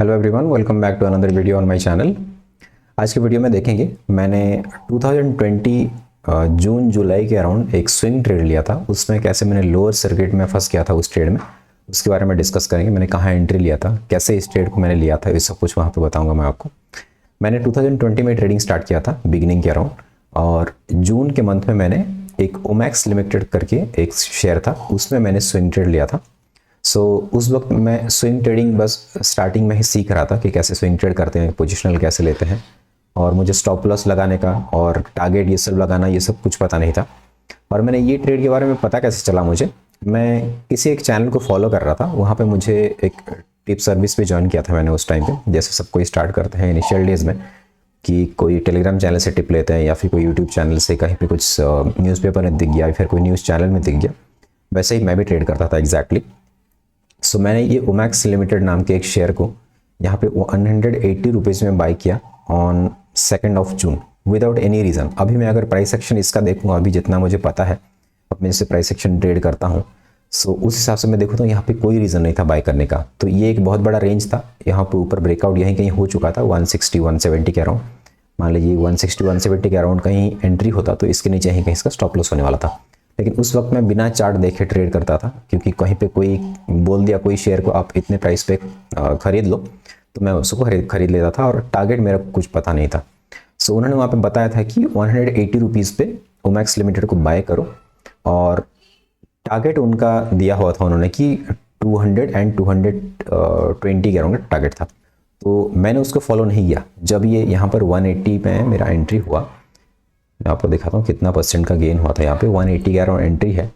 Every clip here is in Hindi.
Hello everyone, welcome back to another video on my channel. आज के वीडियो में देखेंगे मैंने 2020 जून जुलाई के अराउंड एक स्विंग ट्रेड लिया था। उसमें कैसे मैंने लोअर सर्किट में फंस गया था उस ट्रेड में, उसके बारे में डिस्कस करेंगे। मैंने कहाँ एंट्री लिया था, कैसे इस ट्रेड को मैंने लिया था, ये सब कुछ वहाँ पे बताऊँगा मैं आपको। मैंने 2020 में ट्रेडिंग स्टार्ट किया था बिगिनिंग के अराउंड, और जून के मंथ में मैंने एक ओमैक्स लिमिटेड करके एक शेयर था, उसमें मैंने स्विंग ट्रेड लिया था। उस वक्त मैं स्विंग ट्रेडिंग बस स्टार्टिंग में ही सीख रहा था कि कैसे स्विंग ट्रेड करते हैं, पोजिशनल कैसे लेते हैं, और मुझे स्टॉप लॉस लगाने का और टारगेट ये सब लगाना, ये सब कुछ पता नहीं था। और मैंने ये ट्रेड के बारे में पता कैसे चला मुझे, मैं किसी एक चैनल को फॉलो कर रहा था, वहाँ पे मुझे एक टिप सर्विस पे ज्वाइन किया था मैंने उस टाइम पे। जैसे सब कोई स्टार्ट करते हैं इनिशियल डेज में कि कोई टेलीग्राम चैनल से टिप लेते हैं, या फिर कोई यूट्यूब चैनल से कहीं पे कुछ न्यूज़पेपर में दिख गया, या फिर कोई न्यूज़ चैनल में दिख गया, वैसे ही मैं भी ट्रेड करता था एग्जैक्टली। मैंने ये ओमैक्स लिमिटेड नाम के एक शेयर को यहाँ पे 180 रुपीज़ में बाई किया on 2 of June without any reason. अभी मैं अगर प्राइस एक्शन इसका देखूँ, अभी जितना मुझे पता है, अब मैं इससे प्राइस एक्शन ट्रेड करता हूँ, उस हिसाब से मैं देखूँ तो यहाँ पे कोई रीज़न नहीं था बाई करने का। तो ये एक बहुत बड़ा रेंज था, यहाँ पे ऊपर ब्रेकआउट यहीं कहीं हो चुका था 160-170 के अराउंड। मान लीजिए 160-170 के अराउंड कहीं एंट्री होता तो इसके नीचे ही कहीं इसका स्टॉप लॉस होने वाला था। लेकिन उस वक्त मैं बिना चार्ट देखे ट्रेड करता था, क्योंकि कहीं पे कोई बोल दिया कोई शेयर को आप इतने प्राइस पे खरीद लो, तो मैं उसको खरीद लेता था, और टारगेट मेरा कुछ पता नहीं था। उन्होंने वहाँ पे बताया था कि 180 रुपीज़ पे ओमैक्स लिमिटेड को बाय करो, और टारगेट उनका दिया हुआ था उन्होंने कि 200 एंड 220 के अराउंड टारगेट था। तो मैंने उसको फॉलो नहीं किया। जब ये यहाँ पर 180 में मेरा एंट्री हुआ, मैं आपको दिखाता हूँ कितना परसेंट का गेन हुआ था। यहाँ पे 180 के अराउंड एंट्री है,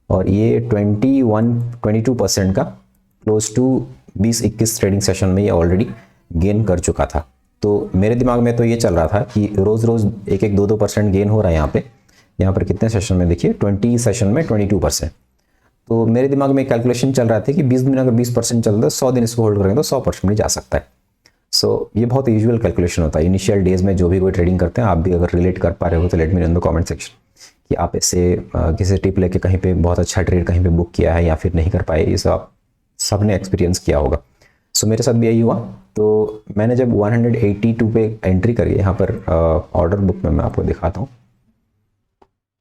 और ये 22% का क्लोज टू 20-21 ट्रेडिंग सेशन में ये ऑलरेडी गेन कर चुका था। तो मेरे दिमाग में तो ये चल रहा था कि रोज़ रोज़ 1-2% गेन हो रहा है यहाँ पर कितने सेशन में देखिए, 20 सेशन में 22%। तो मेरे दिमाग में कैलकुलेशन चल रहा था कि 20 दिन अगर 20% चलता है, 100 दिन इसको होल्ड करेंगे तो 100% भी जा सकता है। ये बहुत यूजुअल कैलकुलेशन होता है इनिशियल डेज में, जो भी कोई ट्रेडिंग करते हैं। आप भी अगर रिलेट कर पा रहे हो तो let me know in the comment section कि आप ऐसे किसी टिप लेके कहीं पे बहुत अच्छा ट्रेड कहीं पे बुक किया है या फिर नहीं कर पाए। ये सब आप सबने एक्सपीरियंस किया होगा। मेरे साथ भी यही हुआ। तो मैंने जब 182 पे एंट्री करी, यहाँ पर ऑर्डर बुक में मैं आपको दिखाता हूँ,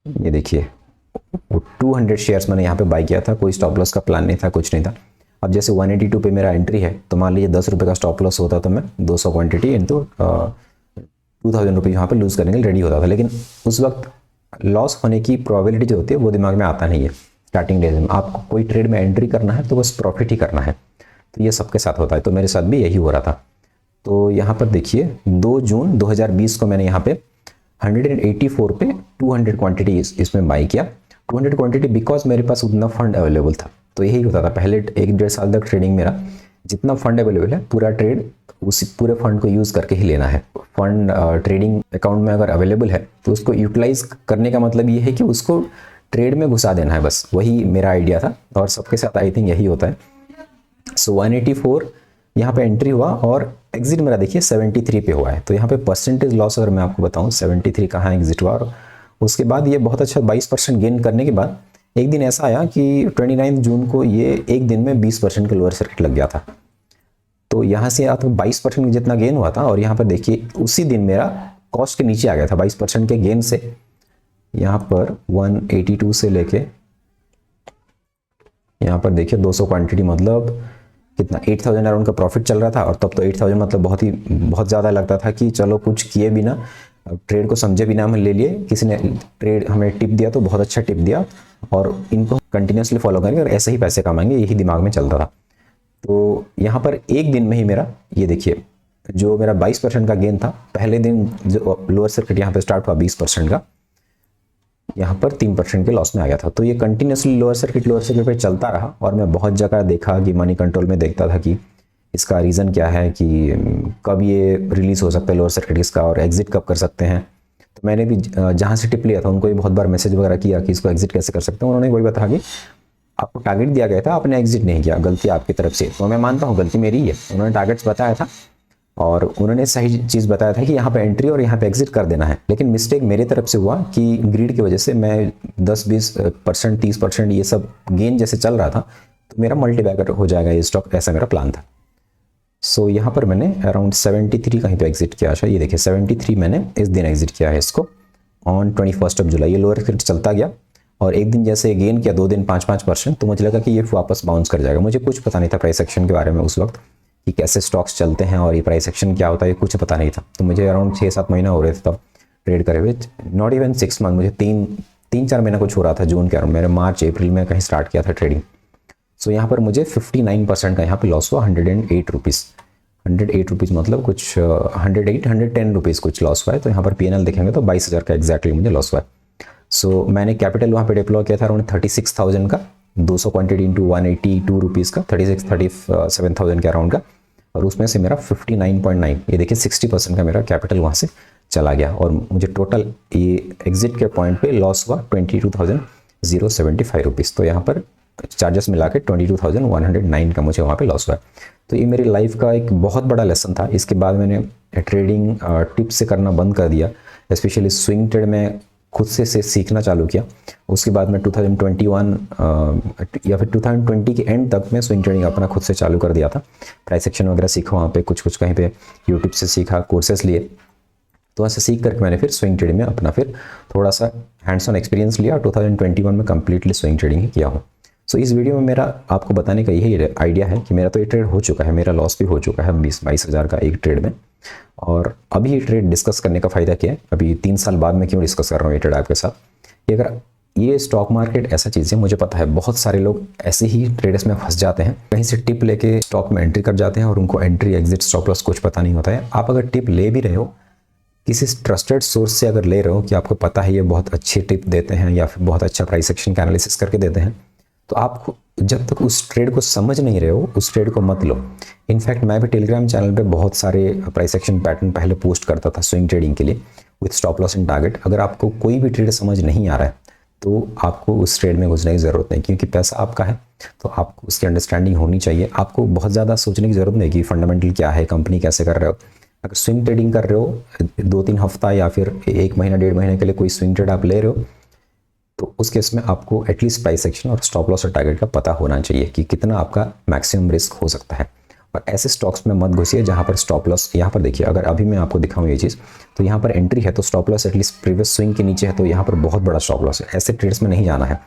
ये देखिए 200 शेयर्स मैंने यहाँ पे बाई किया था। कोई स्टॉप लॉस का प्लान नहीं था, कुछ नहीं था। अब जैसे 182 पे मेरा एंट्री है, तो मान लीजिए 10 रुपये का स्टॉप लॉस होता तो मैं 200 क्वांटिटी इंटू 2000 रुपीज़ यहाँ पर लूज़ करने के लिए रेडी होता था। लेकिन उस वक्त लॉस होने की प्रोबेबिलिटी जो होती है वो दिमाग में आता नहीं है। स्टार्टिंग डेज में आपको कोई ट्रेड में एंट्री करना है तो बस प्रॉफिट ही करना है। तो ये सबके साथ होता है, तो मेरे साथ भी यही हो रहा था। तो यहाँ पर देखिए 2 जून 2020 को मैंने यहाँ पे 184 पे 200 क्वांटिटी इसमें बाई किया। 200 क्वांटिटी बिकॉज मेरे पास उतना फंड अवेलेबल था। तो यही होता था पहले 1-1.5 साल तक ट्रेडिंग मेरा, जितना फंड अवेलेबल है पूरा ट्रेड उसी पूरे फंड को यूज़ करके ही लेना है। फंड ट्रेडिंग अकाउंट में अगर अवेलेबल है तो उसको यूटिलाइज करने का मतलब ये है कि उसको ट्रेड में घुसा देना है, बस वही मेरा आइडिया था, और सबके साथ आई थिंक यही होता है। 184 यहाँ पे एंट्री हुआ, और एग्जिट मेरा देखिए 73 पे हुआ है। तो यहाँ पे परसेंटेज लॉस अगर मैं आपको बताऊँ 73 कहाँ एग्जिट हुआ, और उसके बाद ये बहुत अच्छा 22% गेन करने के बाद एक दिन ऐसा आया कि 29 जून को ये एक दिन में 20% का लोअर सर्किट लग गया था। तो यहाँ से आप 22% जितना गेन हुआ था, और यहाँ पर देखिए उसी दिन मेरा कॉस्ट के नीचे आ गया था 22% के गेन से। यहाँ पर 182 से लेके यहाँ पर देखिए 200 क्वांटिटी, मतलब कितना 8000 अराउंड का प्रॉफिट चल रहा था। और तब तो 8000 मतलब बहुत ज़्यादा लगता था कि चलो कुछ किए बिना, ट्रेड को समझे बिना हम ले लिए। किसी ने ट्रेड हमें टिप दिया तो बहुत अच्छा टिप दिया, और इनको कंटिन्यूसली फॉलो करेंगे और ऐसे ही पैसे कमाएंगे, यही दिमाग में चलता था। तो यहाँ पर एक दिन में ही मेरा ये देखिए जो मेरा 22% का गेन था, पहले दिन जो लोअर सर्किट यहाँ पे स्टार्ट हुआ 20% का, यहाँ पर 3% के लॉस में आ गया था। तो ये कंटिन्यूसली लोअर सर्किट पे चलता रहा, और मैं बहुत जगह देखा कि मनी कंट्रोल में देखता था कि इसका रीज़न क्या है, कि कब ये रिलीज़ हो सकता है लोअर सर्किट इसका, और एग्जिट कब कर सकते हैं। तो मैंने भी जहाँ से टिप लिया था उनको भी बहुत बार मैसेज वगैरह किया कि इसको एग्जिट कैसे कर सकते हैं। उन्होंने वही बताया कि आपको टारगेट दिया गया था, आपने एग्जिट नहीं किया, गलती आपकी तरफ से। तो मैं मानता हूँ गलती मेरी ही है। उन्होंने टारगेट्स बताया था, और उन्होंने सही चीज़ बताया था कि यहाँ पे एंट्री और यहाँ पे एग्जिट कर देना है। लेकिन मिस्टेक मेरी तरफ से हुआ कि ग्रीड की वजह से मैं 10-20%, 30% ये सब गेन जैसे चल रहा था, तो मेरा मल्टीबैगर हो जाएगा ये स्टॉक, ऐसा मेरा प्लान था। सो यहाँ पर मैंने अराउंड 73 कहीं पे एग्जिट किया है। ये देखिए 73 मैंने इस दिन एग्जिट किया है इसको ऑन 21 जुलाई। ये लोअर सर्किट चलता गया और एक दिन जैसे गेन किया, 2 दिन 5-5%, तो मुझे लगा कि ये वापस बाउंस कर जाएगा। मुझे कुछ पता नहीं था प्राइस एक्शन के बारे में उस वक्त कि कैसे स्टॉक्स चलते हैं और ये प्राइस एक्शन क्या होता है, ये कुछ पता नहीं था। तो मुझे अराउंड 6-7 महीना हो रहे थे तब ट्रेड करे हुए, नॉट इवन 6 मंथ, मुझे 3-4 महीना कुछ हो रहा था जून के अराउंड। मैंने मार्च अप्रैल में कहीं स्टार्ट किया था ट्रेडिंग। सो यहाँ पर मुझे 59% का यहाँ पे लॉस हुआ, 108 रुपीज़। 108 रुपीज़ मतलब कुछ 110 रुपीज़ कुछ लॉस हुआ है। तो यहाँ पर पीएनएल देखेंगे तो 22,000 का एग्जैक्टली मुझे लॉस हुआ है। सो मैंने कैपिटल वहाँ पे डिप्लॉय किया था अराउंड 36,000 का, 200 क्वांटिटी इंटू 182 रुपीज़ का, 37,000 के अराउंड का, और उसमें से मेरा 59.9, ये देखिए 60% का मेरा कैपिटल वहाँ से चला गया और मुझे टोटल ये एग्जिट के पॉइंट पे लॉस हुआ 22,075 रुपीज़। तो यहाँ पर चार्जेस मिला के 22,109 का मुझे वहाँ पे लॉस हुआ। तो ये मेरी लाइफ का एक बहुत बड़ा लेसन था। इसके बाद मैंने ट्रेडिंग टिप्स से करना बंद कर दिया, स्पेशली स्विंग ट्रेड में खुद से सीखना चालू किया। उसके बाद में 2021 या फिर 2020 के एंड तक मैं स्विंग ट्रेडिंग अपना खुद से चालू कर दिया था। प्राइस एक्शन वगैरह सीखा वहाँ पे, कुछ कहीं पे यूट्यूब से सीखा, कोर्सेस लिए। तो ऐसे सीख करके मैंने फिर स्विंग ट्रेडिंग में अपना फिर थोड़ा सा हैंड्स ऑन एक्सपीरियंस लिया। 2021 में कम्प्लीटली स्विंग ट्रेडिंग ही किया हूँ। सो इस वीडियो में मेरा आपको बताने का यही आइडिया है कि मेरा तो ये ट्रेड हो चुका है, मेरा लॉस भी हो चुका है 22 हज़ार का एक ट्रेड में। और अभी ये ट्रेड डिस्कस करने का फ़ायदा क्या है, अभी 3 साल बाद में क्यों डिस्कस कर रहा हूँ ये ट्रेड आपके साथ, कि अगर ये स्टॉक मार्केट ऐसा चीज़ है, मुझे पता है बहुत सारे लोग ऐसे ही ट्रेड्स में फंस जाते हैं, कहीं से टिप लेके स्टॉक में एंट्री कर जाते हैं और उनको एंट्री एग्जिट स्टॉप लॉस कुछ पता नहीं होता है। आप अगर टिप ले भी रहे हो, किसी ट्रस्टेड सोर्स से अगर ले रहे हो कि आपको पता है ये बहुत अच्छी टिप देते हैं या फिर बहुत अच्छा प्राइस एक्शन का एनालिसिस करके देते हैं, तो आप जब तक उस ट्रेड को समझ नहीं रहे हो उस ट्रेड को मत लो। इनफैक्ट मैं भी टेलीग्राम चैनल पे बहुत सारे प्राइस एक्शन पैटर्न पहले पोस्ट करता था स्विंग ट्रेडिंग के लिए with stop loss and target. अगर आपको कोई भी ट्रेड समझ नहीं आ रहा है तो आपको उस ट्रेड में घुसने की ज़रूरत नहीं, क्योंकि पैसा आपका है तो आपको उसकी अंडरस्टैंडिंग होनी चाहिए। आपको बहुत ज़्यादा सोचने की ज़रूरत नहीं कि फंडामेंटल क्या है, कंपनी कैसे कर रहे हो। अगर स्विंग ट्रेडिंग कर रहे हो 2-3 हफ्ता या फिर 1 महीना 1.5 महीने के लिए कोई स्विंग ट्रेड आप ले रहे हो, तो उस केस में आपको एटलीस्ट प्राइस एक्शन और स्टॉप लॉस और टारगेट का पता होना चाहिए कि कितना आपका मैक्सिमम रिस्क हो सकता है। और ऐसे स्टॉक्स में मत घुसिए जहां पर स्टॉप लॉस, यहाँ पर देखिए अगर अभी मैं आपको दिखाऊं ये चीज़, तो यहाँ पर एंट्री है तो stop loss at least previous swing के नीचे है, तो यहाँ पर बहुत बड़ा स्टॉप लॉस है। ऐसे ट्रेड्स में नहीं जाना है।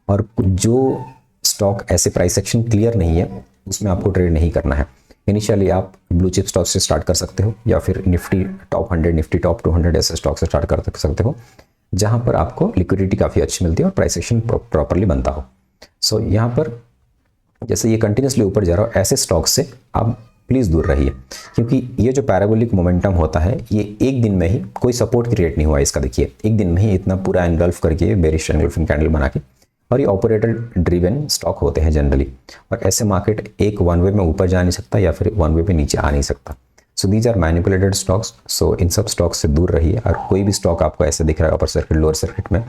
और जो स्टॉक ऐसे प्राइस एक्शन क्लियर नहीं है उसमें आपको ट्रेड नहीं करना है। इनिशियली आप ब्लू चिप स्टॉक से स्टार्ट कर सकते हो या फिर निफ्टी टॉप 100, निफ्टी टॉप 200 ऐसे स्टॉक से स्टार्ट कर सकते हो जहां पर आपको लिक्विडिटी काफ़ी अच्छी मिलती है और प्राइस एक्शन प्रॉपरली बनता हो। सो यहाँ पर जैसे ये कंटिन्यूसली ऊपर जा रहा हो, ऐसे स्टॉक से आप प्लीज़ दूर रहिए, क्योंकि ये जो पैराबोलिक मोमेंटम होता है ये एक दिन में ही, कोई सपोर्ट क्रिएट नहीं हुआ इसका, देखिए एक दिन में ही इतना पूरा एनगल्फ करके बेरिश एनगल्फिंग कैंडल बना के, और ये ऑपरेटर ड्रिवन स्टॉक होते हैं जनरली। और ऐसे मार्केट एक वन वे में ऊपर जा नहीं सकता या फिर वन वे पे नीचे आ नहीं सकता। So these are manipulated stocks. So इन सब स्टॉक से दूर रहिए। और कोई भी स्टॉक आपको ऐसे दिख रहा है अपर सर्किट लोअर सर्किट में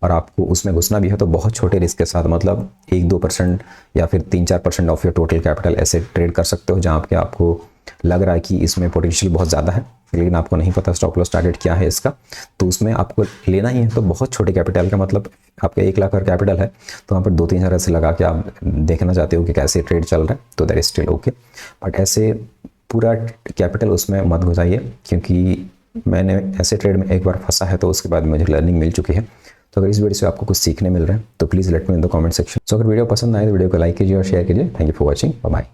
और आपको उसमें घुसना भी है तो बहुत छोटे रिस्क के साथ, मतलब 1-2% या फिर 3-4% ऑफ योर टोटल कैपिटल ऐसे ट्रेड कर सकते हो जहाँ पे आपको लग रहा है कि इसमें पोटेंशियल बहुत ज़्यादा है, लेकिन आपको नहीं पता स्टॉप लॉस टारगेट क्या है इसका, तो उसमें आपको लेना ही है। तो बहुत छोटे कैपिटल का, मतलब आपका 1 लाख का कैपिटल है तो वहाँ पर 2-3 हज़ार ऐसे लगा के आप देखना चाहते हो कि कैसे ट्रेड चल रहा है, तो that is still okay. But ऐसे पूरा कैपिटल उसमें मत घुसाइए, क्योंकि मैंने ऐसे ट्रेड में एक बार फंसा है तो उसके बाद मुझे लर्निंग मिल चुकी है। तो अगर इस वीडियो से आपको कुछ सीखने मिल रहा है तो please let me in the comment section. So अगर वीडियो पसंद आए तो वीडियो को लाइक कीजिए और शेयर कीजिए। Thank you for watching, bye bye.